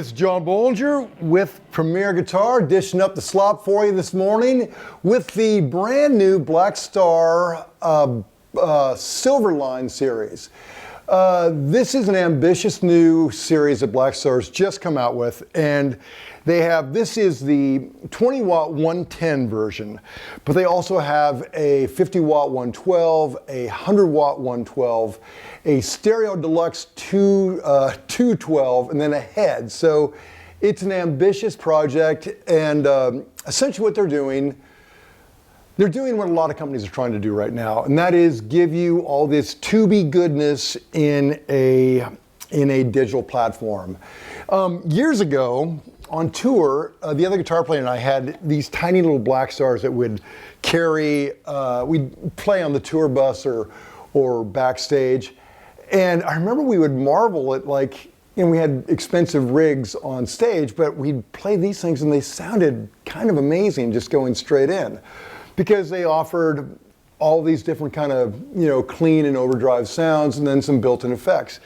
this is John Bollinger with Premier Guitar, dishing up the slop for you this morning with the brand new Blackstar Silverline series. This is an ambitious new series that Blackstar's just come out with, and this is the 20 watt 110 version, but they also have a 50 watt 112, a 100 watt 112, a stereo deluxe 212, and then a head. So it's an ambitious project, and essentially what they're doing what a lot of companies are trying to do right now, and that is give you all this tubey goodness in a digital platform. Years ago, on tour, the other guitar player and I had these tiny little Blackstars that would carry, we'd play on the tour bus or backstage. And I remember we would marvel at, like, we had expensive rigs on stage, but we'd play these things and they sounded kind of amazing just going straight in, because they offered all these different kind of, clean and overdrive sounds and then some built-in effects.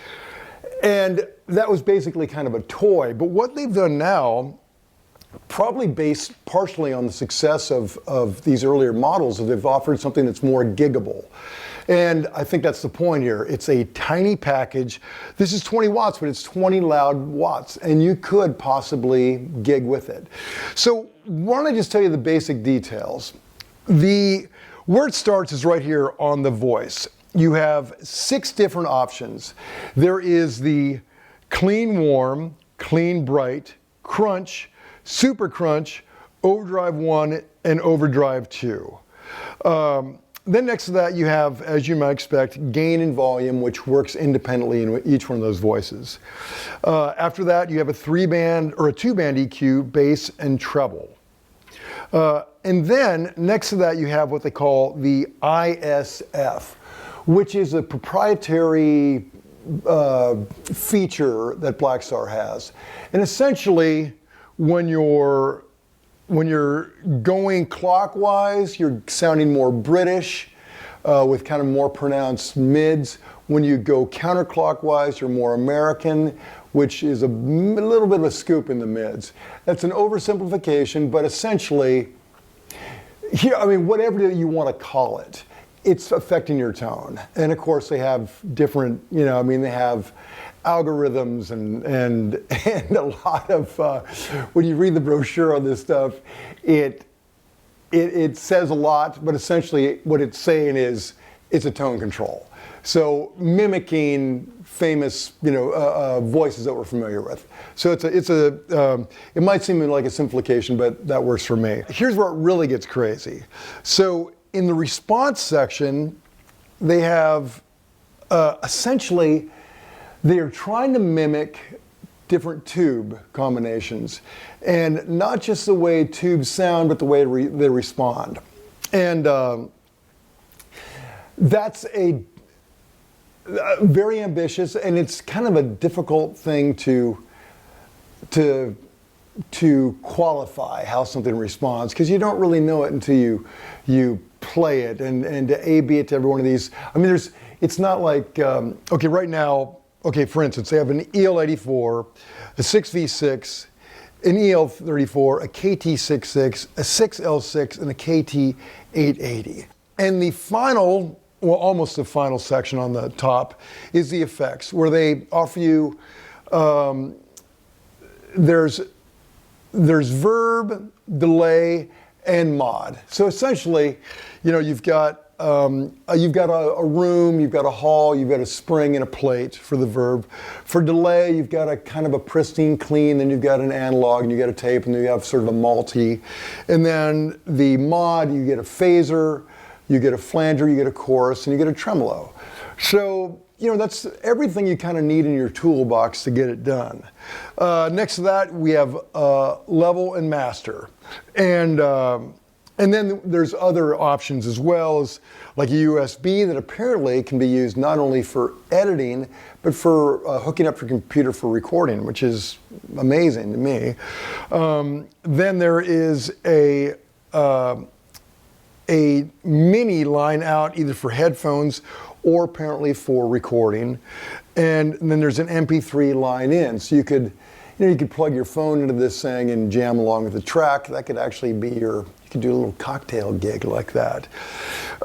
And that was basically kind of a toy. But what they've done now, probably based partially on the success of these earlier models, is they've offered something that's more giggable. And I think that's the point here. It's a tiny package. This is 20 watts, but it's 20 loud watts, and you could possibly gig with it. So why don't I just tell you the basic details? Where it starts is right here on the voice. You have 6 different options. There is the clean warm, clean bright, crunch, super crunch, overdrive 1, and overdrive 2. Then next to that you have, as you might expect, gain and volume, which works independently in each one of those voices. After that you have a 3-band or a 2-band EQ, bass and treble. And then next to that you have what they call the ISF, which is a proprietary feature that Blackstar has. And essentially, when you're going clockwise, you're sounding more British with kind of more pronounced mids. When you go counterclockwise, you're more American, which is a little bit of a scoop in the mids. That's an oversimplification, but essentially, whatever you want to call it, it's affecting your tone. And of course they have different, they have algorithms and a lot of, when you read the brochure on this stuff, it says a lot, but essentially what it's saying is it's a tone control. So mimicking famous, voices that we're familiar with. So it might seem like a simplification, but that works for me. Here's where it really gets crazy. So in the response section, they have essentially, they are trying to mimic different tube combinations, and not just the way tubes sound, but the way they respond. And that's a very ambitious, and it's kind of a difficult thing to qualify how something responds, because you don't really know it until you play it and to A/B it to every one of these. It's not like, okay, right now, for instance, they have an EL84, a 6V6, an EL34, a KT66, a 6L6, and a KT880. And the final, almost the final section on the top is the effects, where they offer you, there's verb, delay, and mod. So essentially, you've got a room, you've got a hall, you've got a spring and a plate for the verb. For delay, you've got a kind of a pristine clean, then you've got an analog, and you got a tape, and then you have sort of a multi. And then the mod, you get a phaser, you get a flanger, you get a chorus, and you get a tremolo. So, that's everything you kind of need in your toolbox to get it done. Next to that, we have level and master. And then there's other options as well, as like a USB that apparently can be used not only for editing, but for hooking up your computer for recording, which is amazing to me. Then there is a mini line out either for headphones or apparently for recording. And then there's an MP3 line in. So you could, you could plug your phone into this thing and jam along with the track. That could actually be you could do a little cocktail gig like that.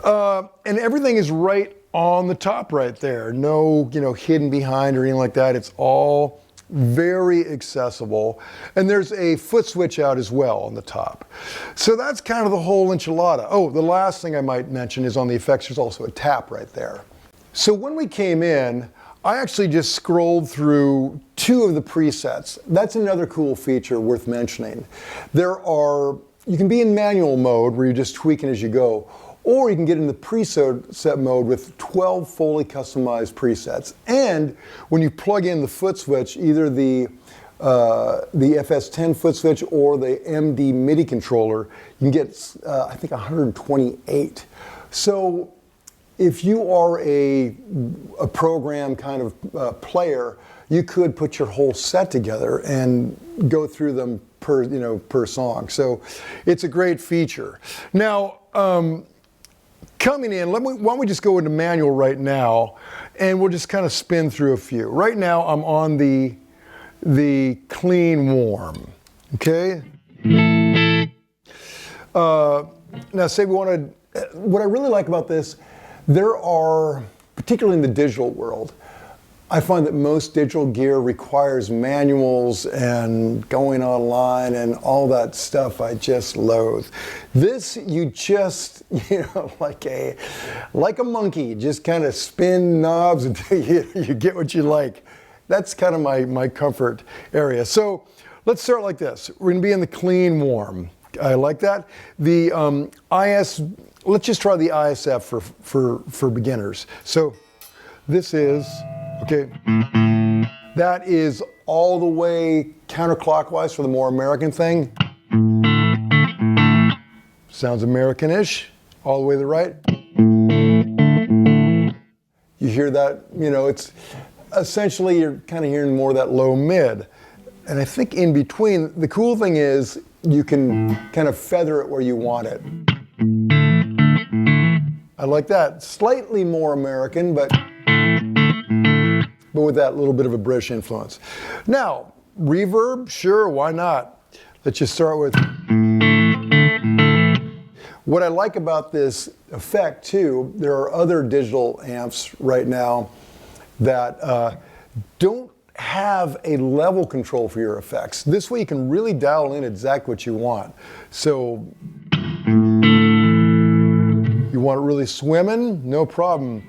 And everything is right on the top right there. No, hidden behind or anything like that. It's all very accessible. And there's a foot switch out as well on the top. So that's kind of the whole enchilada. Oh, the last thing I might mention is on the effects, there's also a tap right there. So when we came in, I actually just scrolled through 2 of the presets. That's another cool feature worth mentioning. You can be in manual mode where you're just tweaking as you go, or you can get in the preset mode with 12 fully customized presets. And when you plug in the foot switch, either the FS10 foot switch or the MD MIDI controller, you can get, I think, 128. So if you are a program kind of player, you could put your whole set together and go through them per song. So it's a great feature. Now, coming in, why don't we just go into manual right now, and we'll just kind of spin through a few. Right now, I'm on the clean warm, okay? Now, say what I really like about this, there are, particularly in the digital world, I find that most digital gear requires manuals and going online and all that stuff I just loathe. This, you just, like a monkey, just kind of spin knobs until you get what you like. That's kind of my comfort area. So let's start like this. We're gonna be in the clean warm. I like that. The let's just try the ISF for beginners. So this is, okay, that is all the way counterclockwise for the more American thing. Sounds American-ish, all the way to the right. You hear that, it's essentially you're kind of hearing more of that low mid. And I think in between, the cool thing is you can kind of feather it where you want it. I like that. Slightly more American, but with that little bit of a British influence. Now, reverb, sure, why not? Let's just start with. What I like about this effect too, there are other digital amps right now that don't have a level control for your effects. This way you can really dial in exactly what you want. So, you want it really swimming? No problem.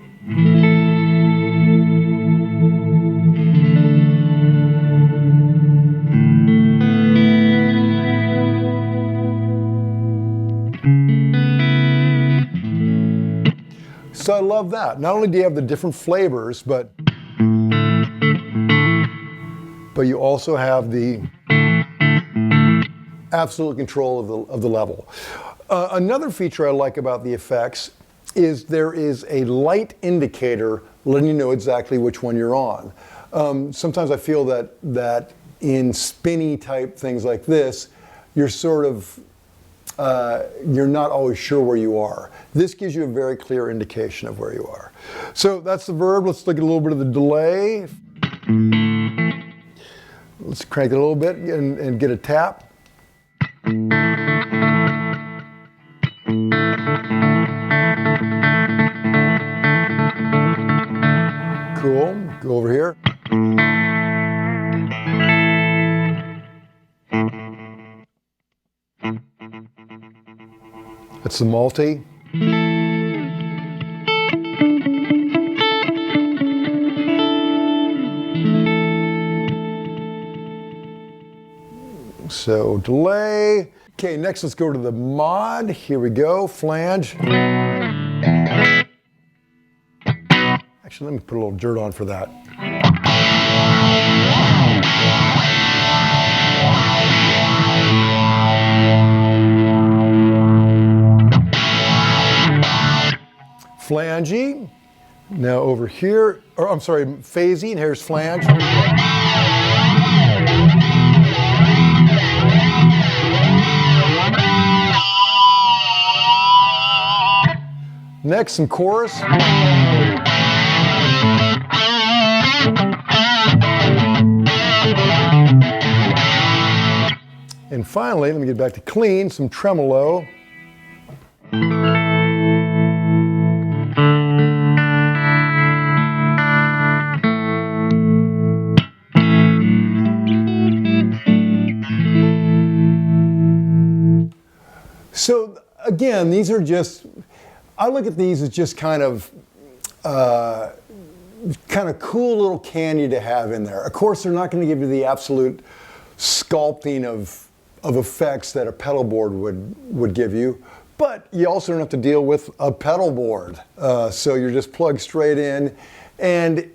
So I love that. Not only do you have the different flavors, but you also have the absolute control of the level. Another feature I like about the effects is there is a light indicator letting you know exactly which one you're on. Sometimes I feel that in spinny type things like this, you're sort of, you're not always sure where you are. This gives you a very clear indication of where you are. So that's the verb. Let's look at a little bit of the delay. Let's crank it a little bit and get a tap. Cool. Go over here. That's the multi. So delay. Okay, next let's go to the mod. Here we go, flange. Actually, let me put a little dirt on for that. Flangey. Now over here, or I'm sorry, phasey, and here's flange. Next, some chorus. finally, let me get back to clean, some tremolo. So again, these are just, I look at these as just kind of cool little candy to have in there. Of course, they're not going to give you the absolute sculpting of effects that a pedal board would give you, but you also don't have to deal with a pedal board. So you're just plugged straight in, and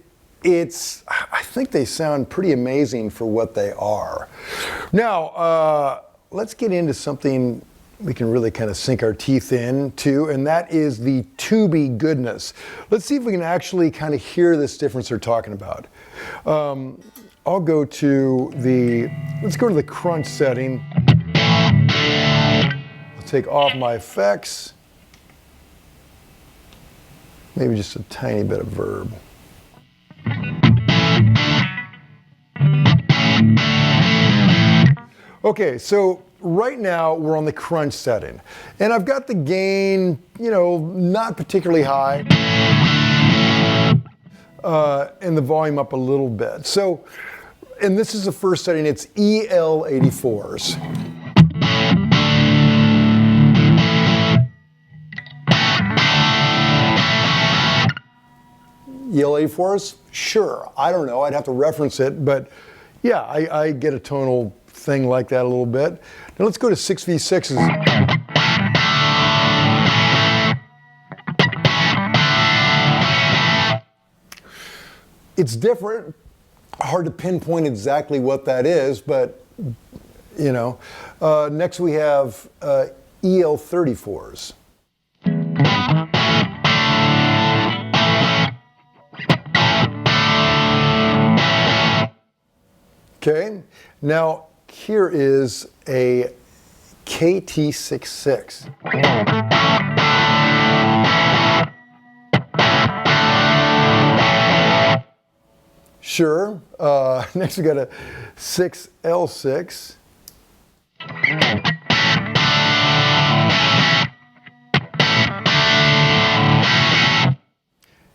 I think they sound pretty amazing for what they are. Now, let's get into something we can really kind of sink our teeth into, and that is the tubey goodness. Let's see if we can actually kind of hear this difference they're talking about. Let's go to the crunch setting. I'll take off my effects. Maybe just a tiny bit of verb. Okay, so right now we're on the crunch setting, and I've got the gain, not particularly high, and the volume up a little bit. So, and this is the first setting, it's EL84s. EL84s? Sure, I don't know, I'd have to reference it, but yeah, I get a tonal thing like that a little bit. Now let's go to 6v6s. It's different, hard to pinpoint exactly what that is, but next we have EL34s. Okay, now here is a KT66. Sure. Next we got a 6L6.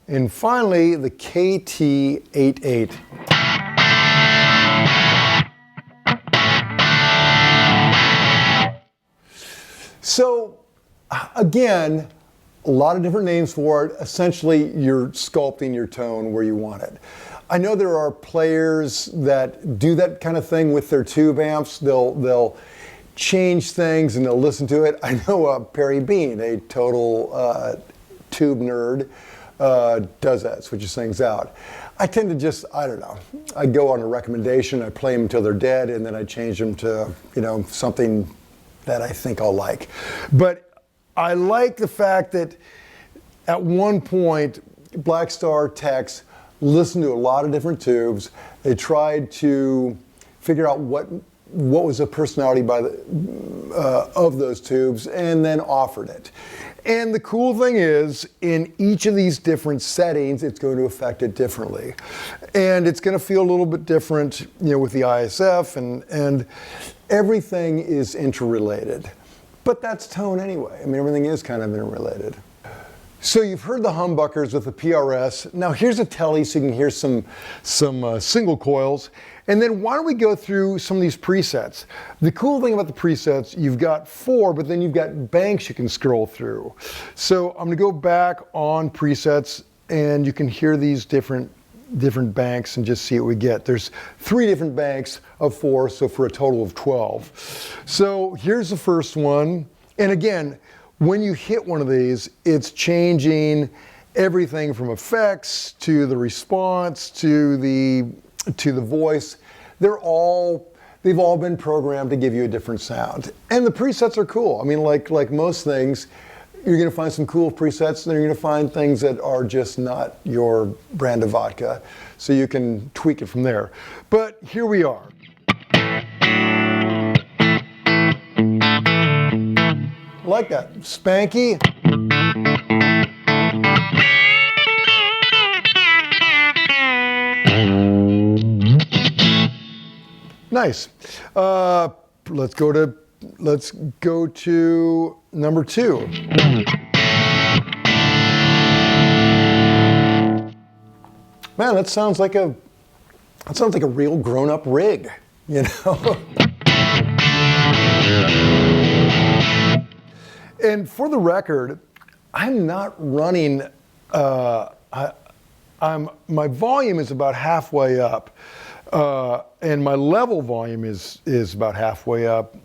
And finally, the KT88. So, again, a lot of different names for it. Essentially, you're sculpting your tone where you want it. I know there are players that do that kind of thing with their tube amps. They'll change things and they'll listen to it. I know Perry Bean, a total tube nerd, does that, switches things out. I tend to just, I don't know, I go on a recommendation, I play them until they're dead, and then I change them to, something that I think I'll like. But I like the fact that at one point, Blackstar techs listened to a lot of different tubes. They tried to figure out what was the personality of those tubes, and then offered it. And the cool thing is, in each of these different settings, it's going to affect it differently. And it's going to feel a little bit different, with the ISF, and everything is interrelated. But that's tone anyway. I mean, everything is kind of interrelated. So you've heard the humbuckers with the PRS. Now here's a telly so you can hear some single coils. And then why don't we go through some of these presets? The cool thing about the presets, you've got 4, but then you've got banks you can scroll through. So I'm gonna go back on presets, and you can hear these different banks and just see what we get. There's 3 different banks of 4, so for a total of 12. So here's the first one. And again, when you hit one of these, it's changing everything from effects to the response to the voice. They've all been programmed to give you a different sound. And the presets are cool. I mean, like most things, you're gonna find some cool presets, and you're gonna find things that are just not your brand of vodka. So you can tweak it from there. But here we are. Like that, spanky. Nice. let's go to number 2. Man, that sounds like a real grown-up rig, you know. And for the record, I'm not running. My volume is about halfway up, and my level volume is about halfway up.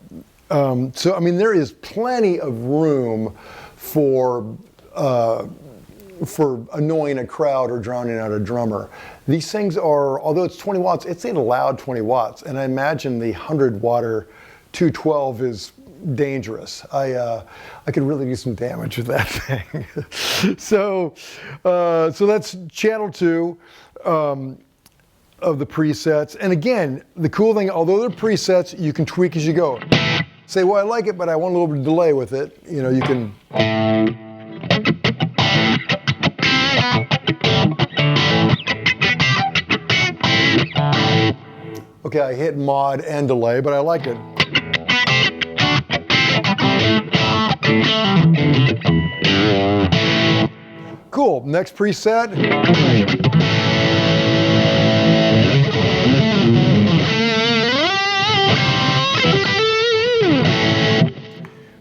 So I mean, there is plenty of room for annoying a crowd or drowning out a drummer. These things are, although it's 20 watts, it's an allowed 20 watts, and I imagine the 100-watt 212 is dangerous. I could really do some damage with that thing. So that's channel 2 of the presets. And again, the cool thing, although they're presets, you can tweak as you go. Say, well, I like it, but I want a little bit of delay with it. You know, you can. Okay, I hit mod and delay, but I liked it. Cool, next preset.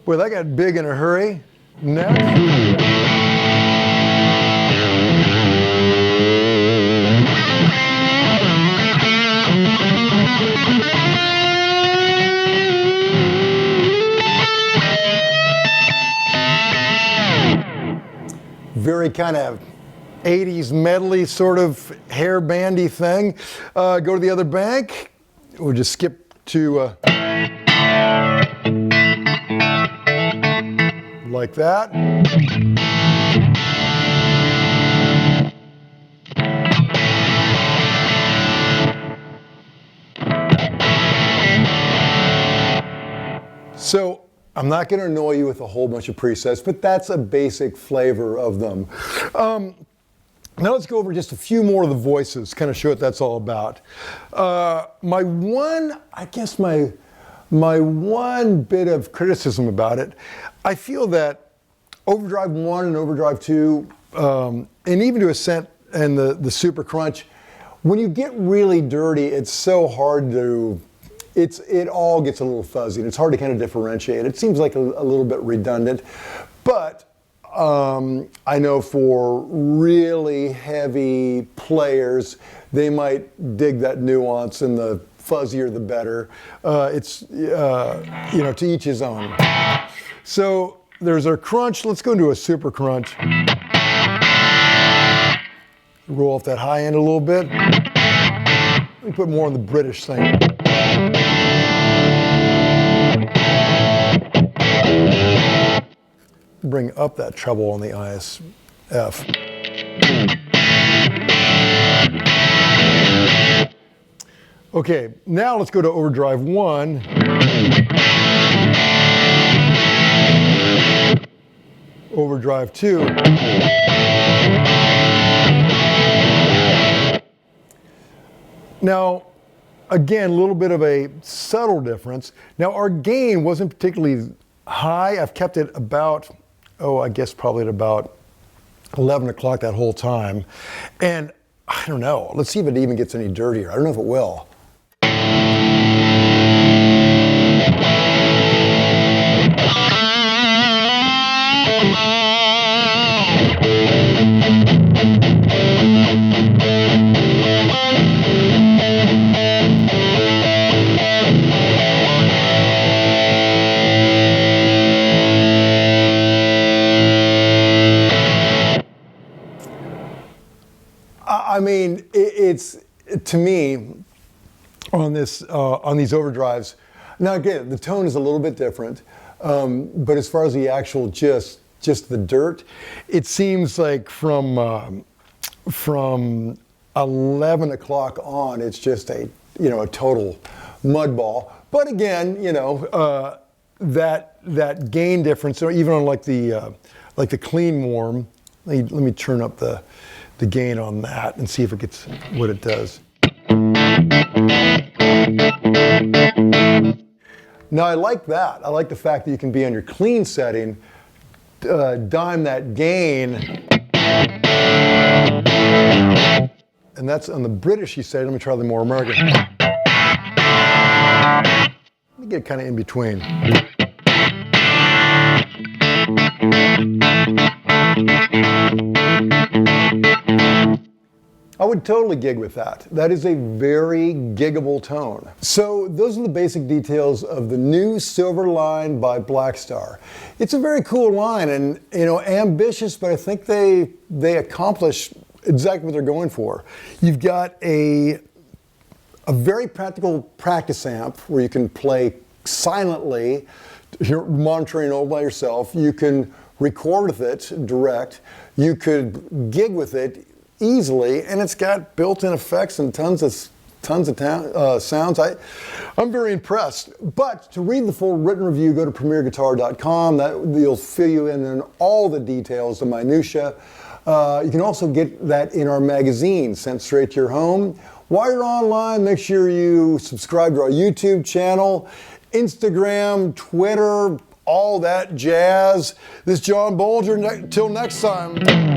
Boy, that got big in a hurry. Next. Very kind of 80s medley sort of hair bandy thing. Go to the other bank. We'll just skip to like that. So I'm not going to annoy you with a whole bunch of presets, but that's a basic flavor of them. Now let's go over just a few more of the voices, kind of show what that's all about. My one bit of criticism about it, I feel that Overdrive 1 and Overdrive 2, and even to Ascent and the Super Crunch, when you get really dirty, it's so hard to, it all gets a little fuzzy, and it's hard to kind of differentiate. It seems like a little bit redundant, but I know for really heavy players, they might dig that nuance, and the fuzzier the better. It's, you know, to each his own. So there's our crunch. Let's go into a super crunch. Roll off that high end a little bit. Let me put more on the British thing. Bring up that treble on the ISF. Okay, now let's go to Overdrive 1. Overdrive 2. Now, again, a little bit of a subtle difference. Now, our gain wasn't particularly high. I've kept it about, I guess probably at about 11 o'clock that whole time. And I don't know, let's see if it even gets any dirtier. I don't know if it will. I mean, it's, to me, on these overdrives, now again, the tone is a little bit different, but as far as the actual just the dirt, it seems like from 11 o'clock on, it's just a total mud ball. But again, that gain difference, or even on like the clean warm, let me turn up the gain on that and see if it gets what it does. Now I like that. I like the fact that you can be on your clean setting, dime that gain. And that's on the British setting. Let me try the more American. Let me get kind of in between. I would totally gig with that. That is a very giggable tone. So those are the basic details of the new Silverline by Blackstar. It's a very cool line and, you know, ambitious, but I think they accomplish exactly what they're going for. You've got a very practical practice amp where you can play silently, you're monitoring all by yourself. You can record with it direct. You could gig with it easily, and it's got built-in effects and tons of sounds. I'm very impressed. But to read the full written review, go to premierguitar.com. That you'll fill you in on all the details, the minutia. You can also get that in our magazine sent straight to your home. While you're online, make sure you subscribe to our YouTube channel, Instagram, Twitter, all that jazz. This is John Bolger. Till next time.